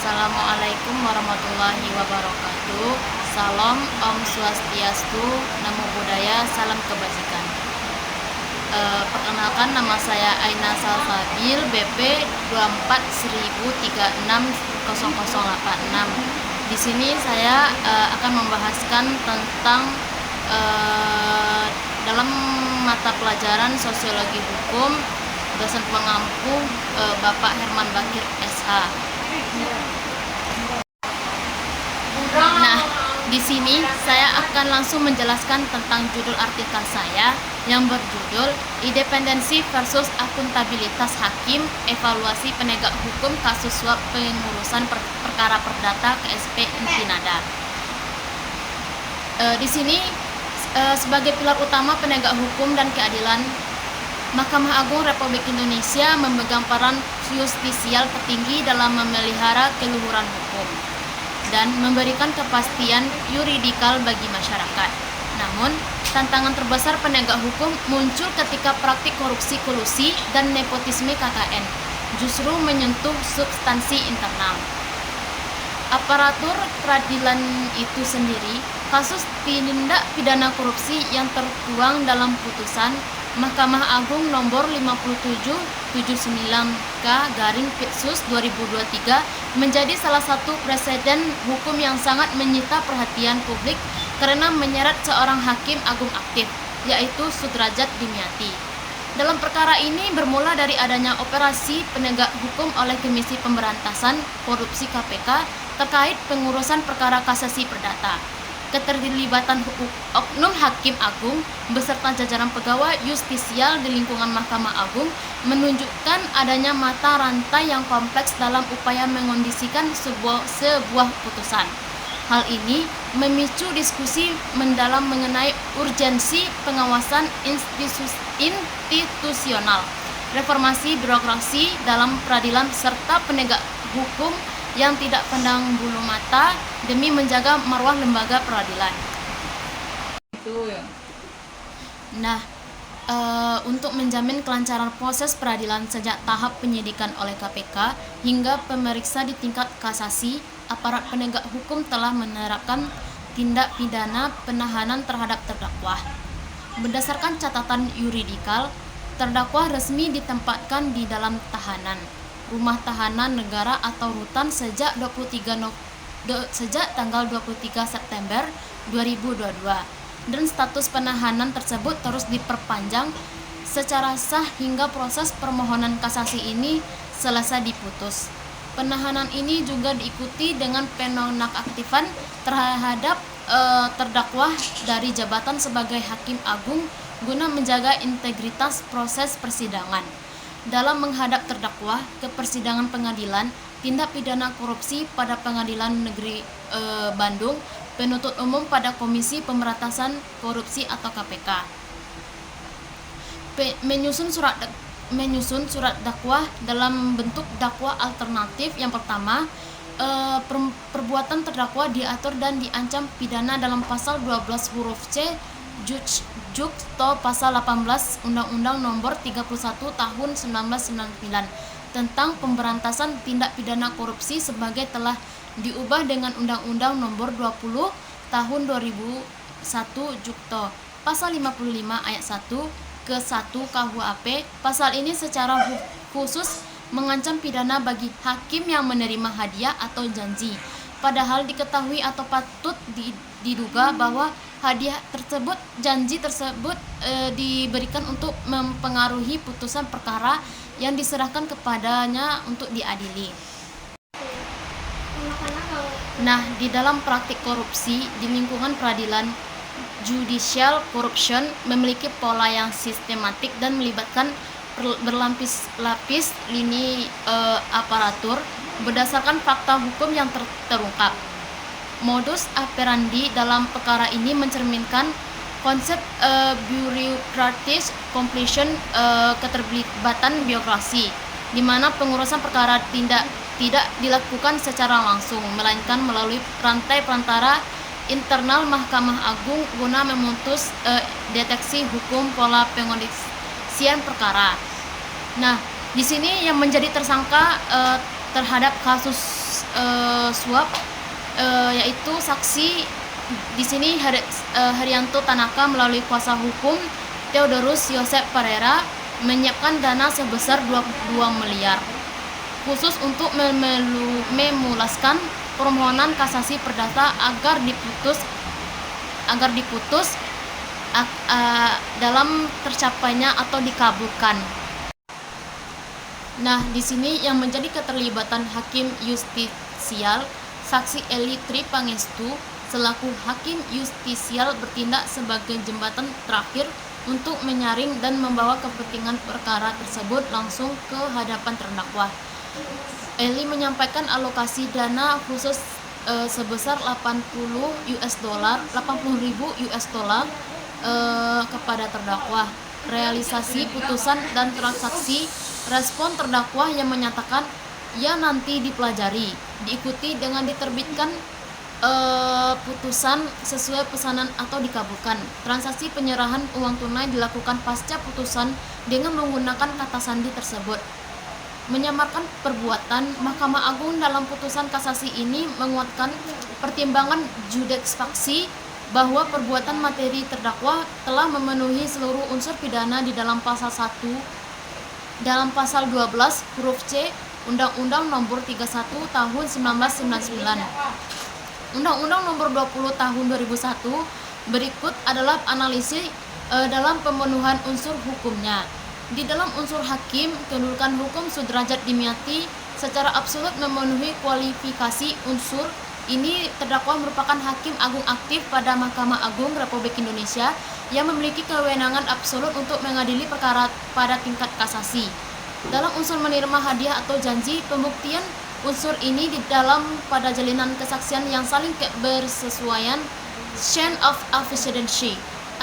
Assalamualaikum warahmatullahi wabarakatuh. Salam Om Swastiastu, Namo Buddhaya, salam kebajikan. Perkenalkan, nama saya Aina Salsabil, BP 2410360086. Di sini saya akan membahaskan tentang dalam mata pelajaran Sosiologi Hukum, dosen pengampu Bapak Herman Bakir SH. Nah, di sini saya akan langsung menjelaskan tentang judul artikel saya yang berjudul Independensi versus Akuntabilitas Hakim, Evaluasi Penegak Hukum Kasus Suap Pengurusan Perkara Perdata KSP Intinada. Di sini sebagai pilar utama penegak hukum dan keadilan, Mahkamah Agung Republik Indonesia memegang peran justisial tertinggi dalam memelihara keluhuran hukum dan memberikan kepastian yuridikal bagi masyarakat. Namun, tantangan terbesar penegak hukum muncul ketika praktik korupsi kolusi dan nepotisme KKN justru menyentuh substansi internal aparatur peradilan itu sendiri. Kasus tindak pidana korupsi yang tertuang dalam putusan Mahkamah Agung nomor 5779K/Pitsus 2023 menjadi salah satu presiden hukum yang sangat menyita perhatian publik karena menyeret seorang hakim agung aktif, yaitu Sudrajat Dimyati. Dalam perkara ini bermula dari adanya operasi penegak hukum oleh Komisi Pemberantasan Korupsi KPK terkait pengurusan perkara kasasi perdata. Keterlibatan oknum hakim agung beserta jajaran pegawai justisial di lingkungan Mahkamah Agung menunjukkan adanya mata rantai yang kompleks dalam upaya mengondisikan sebuah putusan. Hal ini memicu diskusi mendalam mengenai urgensi pengawasan institusional, reformasi birokrasi dalam peradilan serta penegak hukum yang tidak pandang bulu mata demi menjaga marwah lembaga peradilan. Nah, untuk menjamin kelancaran proses peradilan sejak tahap penyidikan oleh KPK hingga pemeriksa di tingkat kasasi, aparat penegak hukum telah menerapkan tindak pidana penahanan terhadap terdakwa. Berdasarkan catatan yuridikal, terdakwa resmi ditempatkan di dalam tahanan, rumah tahanan negara atau rutan sejak tanggal 23 September 2022 dan status penahanan tersebut terus diperpanjang secara sah hingga proses permohonan kasasi ini selesai diputus. Penahanan ini juga diikuti dengan penonaktifan terhadap terdakwa dari jabatan sebagai hakim agung guna menjaga integritas proses persidangan. Dalam menghadap terdakwa ke persidangan pengadilan tindak pidana korupsi pada Pengadilan Negeri Bandung, penuntut umum pada Komisi Pemberantasan Korupsi atau KPK, menyusun surat dakwah dalam bentuk dakwah alternatif. Yang pertama, perbuatan terdakwa diatur dan diancam pidana dalam pasal 12 huruf C Jukto pasal 18 Undang-Undang Nomor 31 Tahun 1999 tentang pemberantasan tindak pidana korupsi sebagai telah diubah dengan Undang-Undang Nomor 20 Tahun 2001 Jukto pasal 55 ayat 1 ke 1 KUHP. Pasal ini secara khusus mengancam pidana bagi hakim yang menerima hadiah atau janji, padahal diketahui atau patut diduga bahwa hadiah tersebut, janji tersebut diberikan untuk mempengaruhi putusan perkara yang diserahkan kepadanya untuk diadili. Nah, di dalam praktik korupsi di lingkungan peradilan, judicial corruption memiliki pola yang sistematik dan melibatkan berlapis-lapis lini aparatur berdasarkan fakta hukum yang terungkap. Modus operandi dalam perkara ini mencerminkan konsep bureaucratic completion, keterlibatan birokrasi, di mana pengurusan perkara tidak dilakukan secara langsung, melainkan melalui rantai perantara internal Mahkamah Agung guna memutus deteksi hukum pola pengondisian perkara. Nah, di sini yang menjadi tersangka terhadap kasus suap, yaitu saksi di sini Haryanto Tanaka melalui kuasa hukum Theodorus Joseph Pereira menyiapkan dana sebesar 22 miliar khusus untuk memulaskan permohonan kasasi perdata agar diputus dalam tercapainya atau dikabulkan. Nah, di sini yang menjadi keterlibatan hakim justisial saksi Eli Tri Pangestu selaku hakim justisial bertindak sebagai jembatan terakhir untuk menyaring dan membawa kepentingan perkara tersebut langsung ke hadapan terdakwa. Eli menyampaikan alokasi dana khusus sebesar 80.000 US dollar kepada terdakwa. Realisasi putusan dan transaksi respon terdakwa yang menyatakan ya nanti dipelajari, diikuti dengan diterbitkan putusan sesuai pesanan atau dikabulkan. Transaksi penyerahan uang tunai dilakukan pasca putusan dengan menggunakan kata sandi tersebut. Menyamarkan perbuatan, Mahkamah Agung dalam putusan kasasi ini menguatkan pertimbangan judeks faksi bahwa perbuatan materi terdakwa telah memenuhi seluruh unsur pidana di dalam pasal 1 dalam pasal 12 huruf C Undang-Undang Nomor 31 Tahun 1999. Undang-Undang Nomor 20 Tahun 2001. Berikut adalah analisis dalam pemenuhan unsur hukumnya. Di dalam unsur hakim, kedudukan hukum sudrajat dimyati secara absolut memenuhi kualifikasi unsur ini. Terdakwa merupakan hakim agung aktif pada Mahkamah Agung Republik Indonesia yang memiliki kewenangan absolut untuk mengadili perkara pada tingkat kasasi. Dalam unsur menerima hadiah atau janji, pembuktian unsur ini di dalam pada jalinan kesaksian yang saling bersesuaian chain of efficiency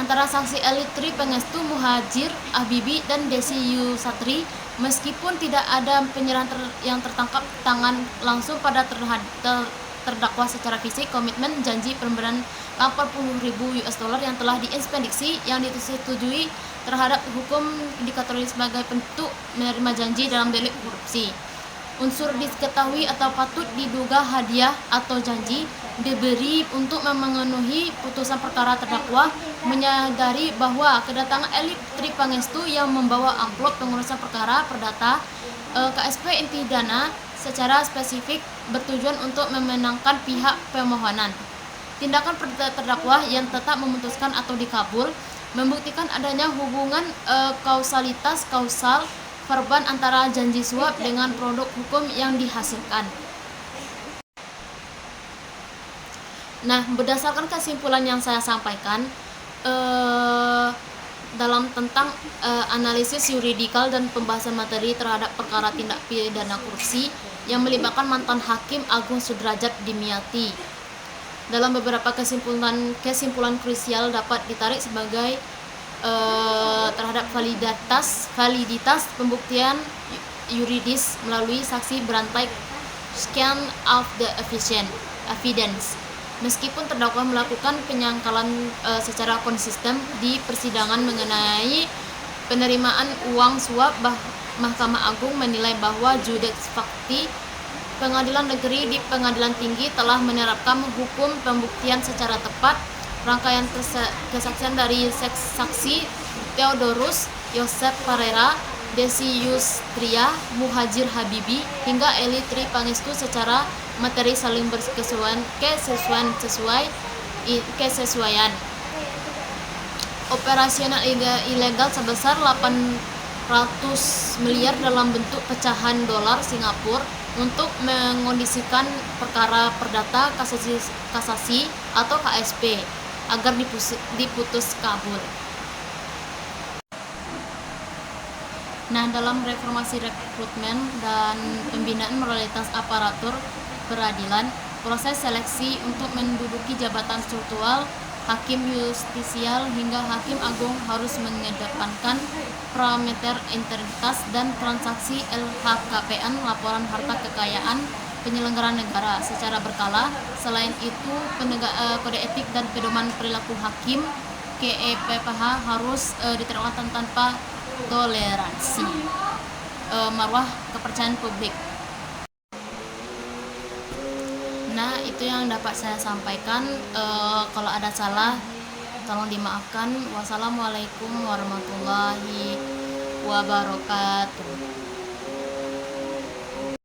antara saksi Eli Tri Pangestu, Muhajir Habibi, dan Desi Yusatri, meskipun tidak ada penyerahan yang tertangkap tangan langsung pada terdakwa secara fisik. Komitmen janji pemberian 80.000 US dollar yang telah diinspeksi yang disetujui terhadap hukum dikategori sebagai bentuk menerima janji dalam delik korupsi. Unsur diketahui atau patut diduga hadiah atau janji diberi untuk memenuhi putusan perkara terdakwa, menyadari bahwa kedatangan Eli Tri Pangestu yang membawa amplop pengurusan perkara perdata KSP inti dana secara spesifik bertujuan untuk memenangkan pihak pemohonan. Tindakan terdakwa yang tetap memutuskan atau dikabul membuktikan adanya hubungan kausalitas kausal verban antara janji suap dengan produk hukum yang dihasilkan. Nah, berdasarkan kesimpulan yang saya sampaikan dalam tentang analisis yuridikal dan pembahasan materi terhadap perkara tindak pidana korupsi yang melibatkan mantan hakim Agung Sudrajat Dimyati, dalam beberapa kesimpulan krusial dapat ditarik sebagai terhadap validitas pembuktian yuridis melalui saksi berantai scan of the evidence. Meskipun terdakwa melakukan penyangkalan secara konsisten di persidangan mengenai penerimaan uang suap, Mahkamah Agung menilai bahwa judeks fakti Pengadilan Negeri di Pengadilan Tinggi telah menerapkan hukum pembuktian secara tepat. Rangkaian kesaksian dari saksi Theodorus Joseph Pereira, Desi Yusatria, Muhajir Habibi, hingga Eli Tri Pangestu secara materi saling kesesuaian. Operasional ilegal sebesar 800 miliar dalam bentuk pecahan dolar Singapura untuk mengondisikan perkara perdata kasasi atau KSP agar diputus kabul. Nah, dalam reformasi rekrutmen dan pembinaan moralitas aparatur peradilan, proses seleksi untuk menduduki jabatan struktural hakim justisial hingga hakim agung harus mengedepankan parameter integritas dan transaksi LHKPN, laporan harta kekayaan penyelenggara negara, secara berkala. Selain itu, kode etik dan pedoman perilaku hakim KEPPH harus diterapkan tanpa toleransi. Marwah kepercayaan publik. itu yang dapat saya sampaikan. Kalau ada salah tolong dimaafkan. Wassalamualaikum warahmatullahi wabarakatuh.